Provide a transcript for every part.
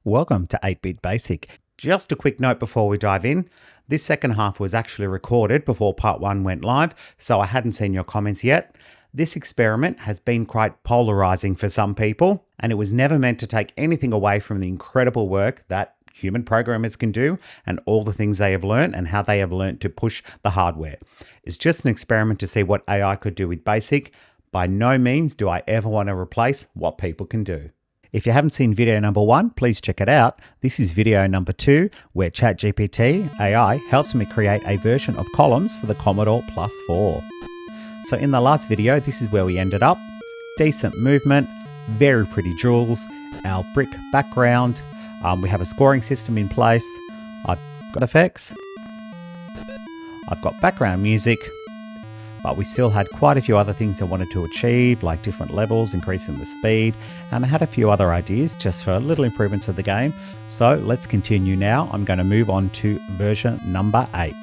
Welcome to 8-Bit Basic. Just a quick note before we dive in. This second half was actually recorded before part 1 went live, so I hadn't seen your comments yet. This experiment has been quite polarizing for some people, and it was never meant to take anything away from the incredible work that human programmers can do and all the things they have learned and how they have learned to push the hardware. It's just an experiment to see what AI could do with BASIC. By no means do I ever want to replace what people can do. If you haven't seen video number 1, please check it out. This is video number 2, where ChatGPT AI helps me create a version of columns for the Commodore Plus 4. So in the last video, this is where we ended up. Decent movement, very pretty jewels, our brick background. We have a scoring system in place. I've got effects. I've got background music. But we still had quite a few other things I wanted to achieve, like different levels, increasing the speed, and I had a few other ideas just for little improvements of the game. So let's continue now. I'm going to move on to version number 8.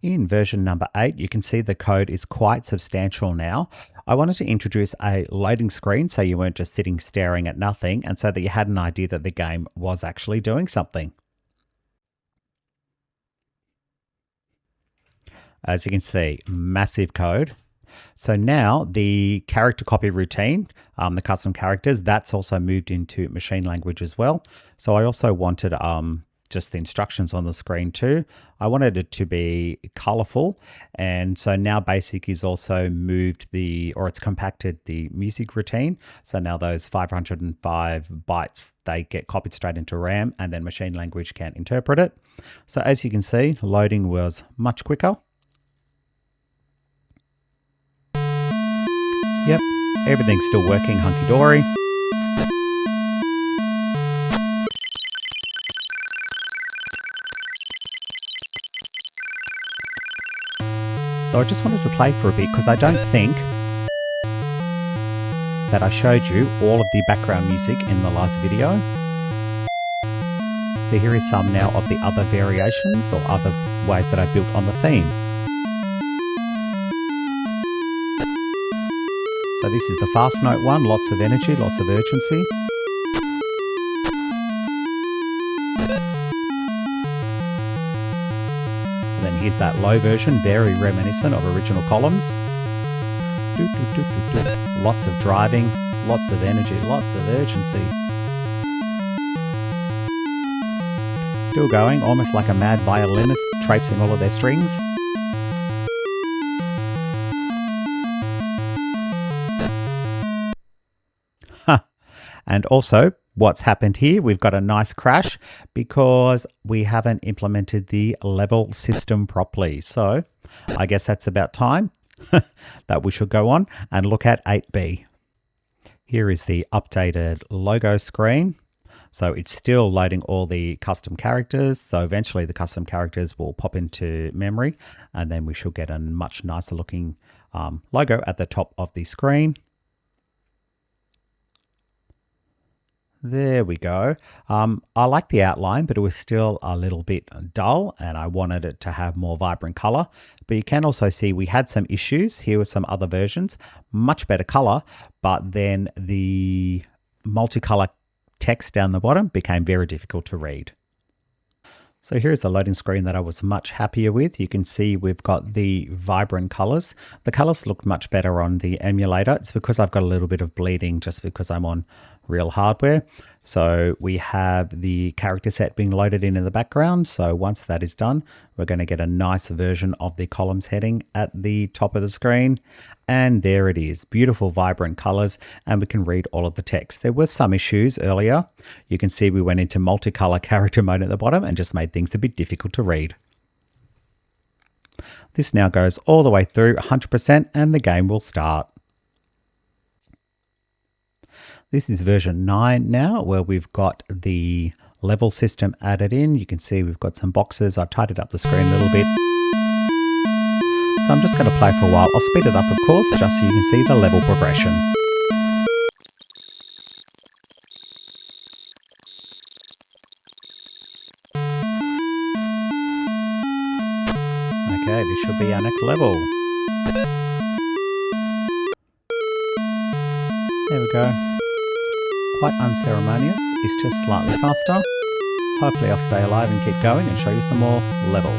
In version number 8, you can see the code is quite substantial now. I wanted to introduce a loading screen so you weren't just sitting staring at nothing, and so that you had an idea that the game was actually doing something. As you can see, massive code. So now the character copy routine, the custom characters, that's also moved into machine language as well. So I also wanted just the instructions on the screen too. I wanted it to be colorful. And so now BASIC is also moved it's compacted the music routine. So now those 505 bytes, they get copied straight into RAM and then machine language can interpret it. So as you can see, loading was much quicker. Yep, everything's still working hunky-dory. So I just wanted to play for a bit because I don't think that I showed you all of the background music in the last video. So here is some now of the other variations or other ways that I built on the theme. So this is the fast note one, lots of energy, lots of urgency. And then here's that low version, very reminiscent of original columns. Lots of driving, lots of energy, lots of urgency. Still going, almost like a mad violinist traipsing all of their strings. And also, what's happened here, we've got a nice crash because we haven't implemented the level system properly. So I guess that's about time that we should go on and look at 8B. Here is the updated logo screen. So it's still loading all the custom characters. So eventually the custom characters will pop into memory and then we should get a much nicer looking logo at the top of the screen. There we go. I like the outline, but it was still a little bit dull and I wanted it to have more vibrant color. But you can also see we had some issues. Here were some other versions, much better color, but then the multicolor text down the bottom became very difficult to read. So here's the loading screen that I was much happier with. You can see we've got the vibrant colors. The colors look much better on the emulator. It's because I've got a little bit of bleeding just because I'm on real hardware. So we have the character set being loaded in the background. So once that is done, we're going to get a nice version of the columns heading at the top of the screen. And there it is, beautiful, vibrant colors, and we can read all of the text. There were some issues earlier. You can see we went into multicolor character mode at the bottom and just made things a bit difficult to read. This now goes all the way through 100% and the game will start. This is version 9 now, where we've got the level system added in. You can see we've got some boxes. I've tidied up the screen a little bit. So I'm just going to play for a while. I'll speed it up, of course, just so you can see the level progression. Okay, this should be our next level. There we go. quite unceremonious. It's just slightly faster. Hopefully I'll stay alive and keep going and show you some more levels.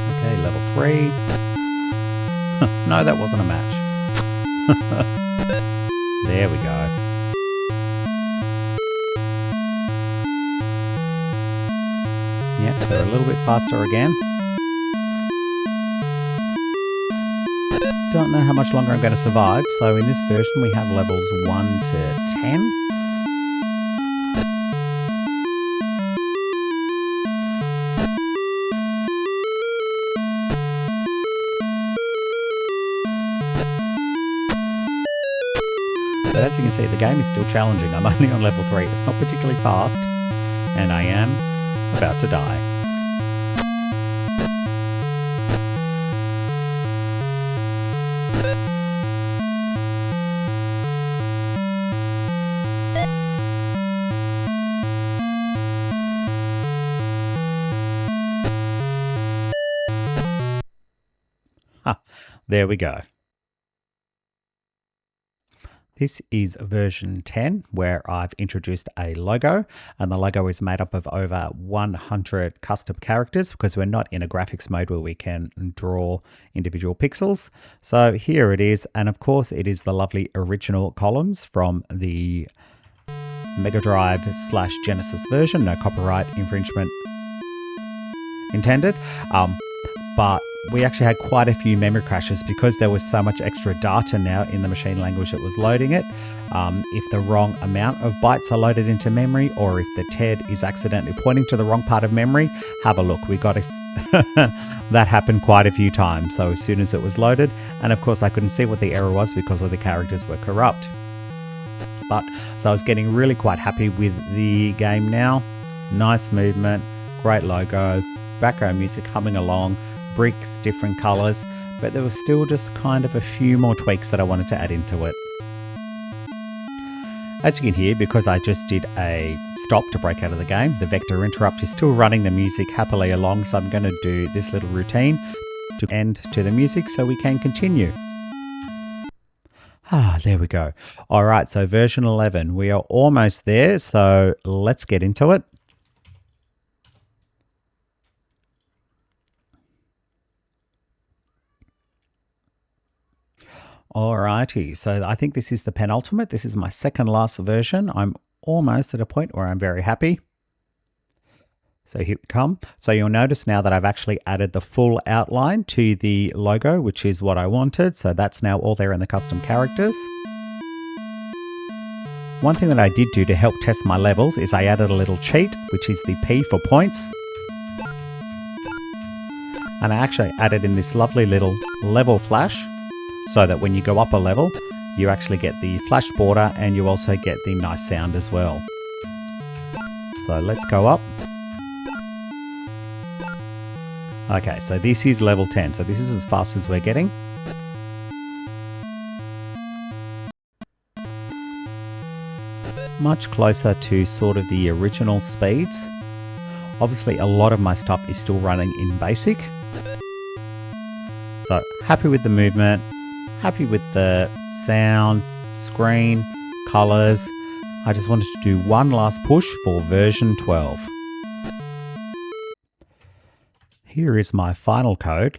Okay, level 3. No, that wasn't a match. There we go. Yep, so a little bit faster again. Don't know how much longer I'm going to survive, so in this version we have levels 1 to 10. But as you can see, the game is still challenging. I'm only on level 3. It's not particularly fast, and I am about to die. There we go. This is version 10, where I've introduced a logo, and the logo is made up of over 100 custom characters because we're not in a graphics mode where we can draw individual pixels. So here it is, and of course it is the lovely original columns from the Mega Drive / Genesis version. No copyright infringement intended. But we actually had quite a few memory crashes because there was so much extra data now in the machine language that was loading it. If the wrong amount of bytes are loaded into memory, or if the TED is accidentally pointing to the wrong part of memory, have a look. We got that happened quite a few times. So as soon as it was loaded, and of course I couldn't see what the error was because all the characters were corrupt. So I was getting really quite happy with the game now. Nice movement, great logo, background music humming along, bricks, different colors, but there was still just kind of a few more tweaks that I wanted to add into it. As you can hear, because I just did a stop to break out of the game, the vector interrupt is still running the music happily along, so I'm going to do this little routine to end to the music so we can continue. There we go. All right, so version 11, we are almost there, so let's get into it. Alrighty, so I think this is the penultimate. This is my second last version. I'm almost at a point where I'm very happy. So here we come. So you'll notice now that I've actually added the full outline to the logo, which is what I wanted. So that's now all there in the custom characters. One thing that I did do to help test my levels is I added a little cheat, which is the P for points. And I actually added in this lovely little level flash, so that when you go up a level, you actually get the flash border and you also get the nice sound as well. So let's go up. Okay, so this is level 10, so this is as fast as we're getting. Much closer to sort of the original speeds. Obviously, a lot of my stuff is still running in basic. So happy with the movement. Happy with the sound, screen, colors. I just wanted to do one last push for version 12. Here is my final code.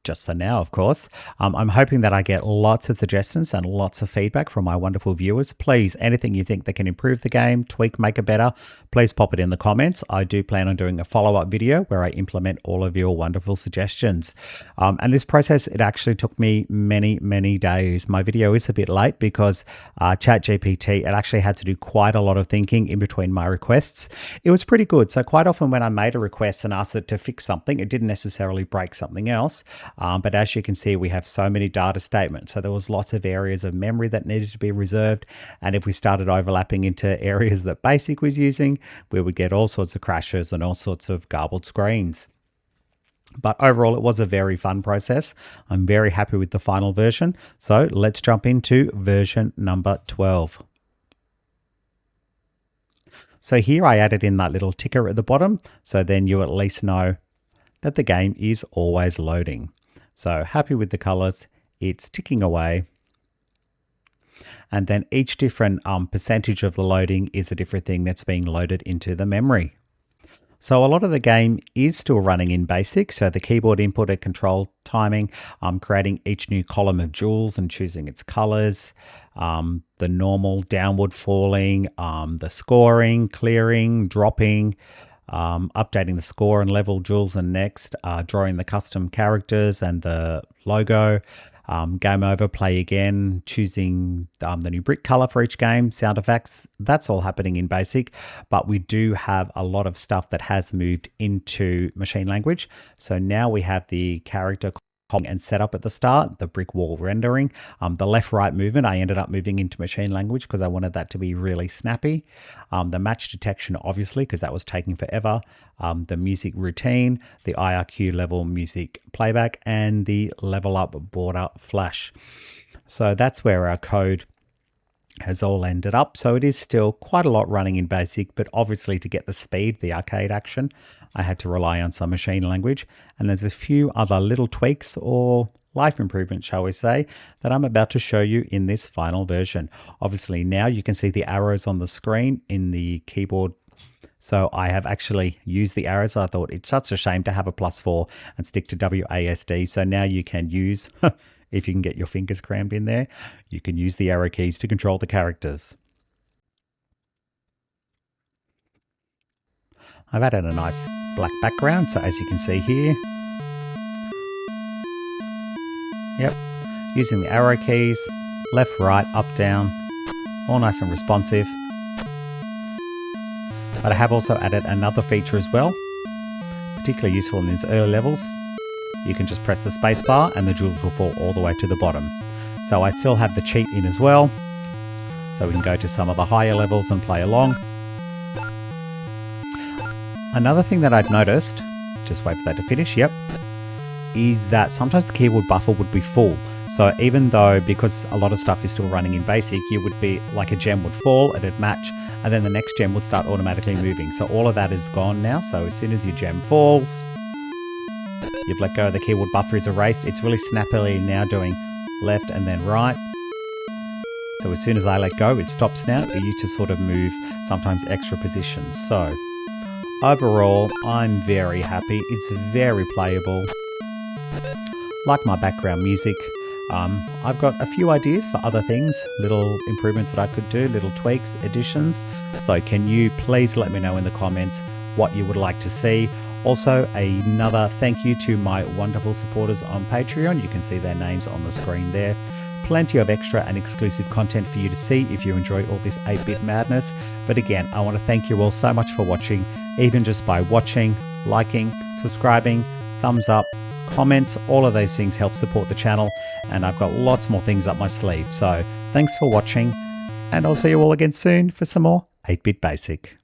Just for now, of course. I'm hoping that I get lots of suggestions and lots of feedback from my wonderful viewers. Please, anything you think that can improve the game, tweak, make it better, please pop it in the comments. I do plan on doing a follow-up video where I implement all of your wonderful suggestions. And this process, it actually took me many, many days. My video is a bit late because ChatGPT, it actually had to do quite a lot of thinking in between my requests. It was pretty good. So quite often when I made a request and asked it to fix something, it didn't necessarily break something else. But as you can see, we have so many data statements. So there was lots of areas of memory that needed to be reserved. And if we started overlapping into areas that BASIC was using, we would get all sorts of crashes and all sorts of garbled screens. But overall, it was a very fun process. I'm very happy with the final version. So let's jump into version number 12. So here I added in that little ticker at the bottom. So then you at least know that the game is always loading. So happy with the colors. It's ticking away. And then each different percentage of the loading is a different thing that's being loaded into the memory. So a lot of the game is still running in BASIC. So the keyboard input and control timing, creating each new column of jewels and choosing its colors, the normal downward falling, the scoring, clearing, dropping, updating the score and level jewels and next, drawing the custom characters and the logo, game over, play again, choosing the new brick color for each game, sound effects. That's all happening in BASIC, but we do have a lot of stuff that has moved into machine language. So now we have the character and set up at the start, the brick wall rendering, the left-right movement. I ended up moving into machine language because I wanted that to be really snappy. The match detection, obviously, because that was taking forever. The music routine, the IRQ level music playback, and the level up border flash. So that's where our code has all ended up. So it is still quite a lot running in BASIC, but obviously to get the speed, the arcade action, I had to rely on some machine language. And there's a few other little tweaks or life improvements, shall we say, that I'm about to show you in this final version. Obviously now you can see the arrows on the screen in the keyboard. So I have actually used the arrows. I thought it's such a shame to have a +4 and stick to WASD. So now you can use... if you can get your fingers crammed in there, you can use the arrow keys to control the characters. I've added a nice black background, so as you can see here, yep, using the arrow keys, left, right, up, down, all nice and responsive. But I have also added another feature as well, particularly useful in these early levels. You can just press the space bar and the jewels will fall all the way to the bottom. So I still have the cheat in as well. So we can go to some of the higher levels and play along. Another thing that I've noticed, just wait for that to finish, yep, is that sometimes the keyboard buffer would be full. So even though, because a lot of stuff is still running in BASIC, you would be like a gem would fall, it'd match, and then the next gem would start automatically moving. So all of that is gone now. So as soon as your gem falls, you've let go, the keyboard buffer is erased. It's really snappily now doing left and then right. So as soon as I let go, it stops now. It used to sort of move sometimes extra positions. So overall, I'm very happy. It's very playable. Like my background music. I've got a few ideas for other things, little improvements that I could do, little tweaks, additions. So can you please let me know in the comments what you would like to see. Also, another thank you to my wonderful supporters on Patreon. You can see their names on the screen there. Plenty of extra and exclusive content for you to see if you enjoy all this 8-bit madness. But again, I want to thank you all so much for watching, even just by watching, liking, subscribing, thumbs up, comments, all of those things help support the channel. And I've got lots more things up my sleeve. So thanks for watching, and I'll see you all again soon for some more 8-bit Basic.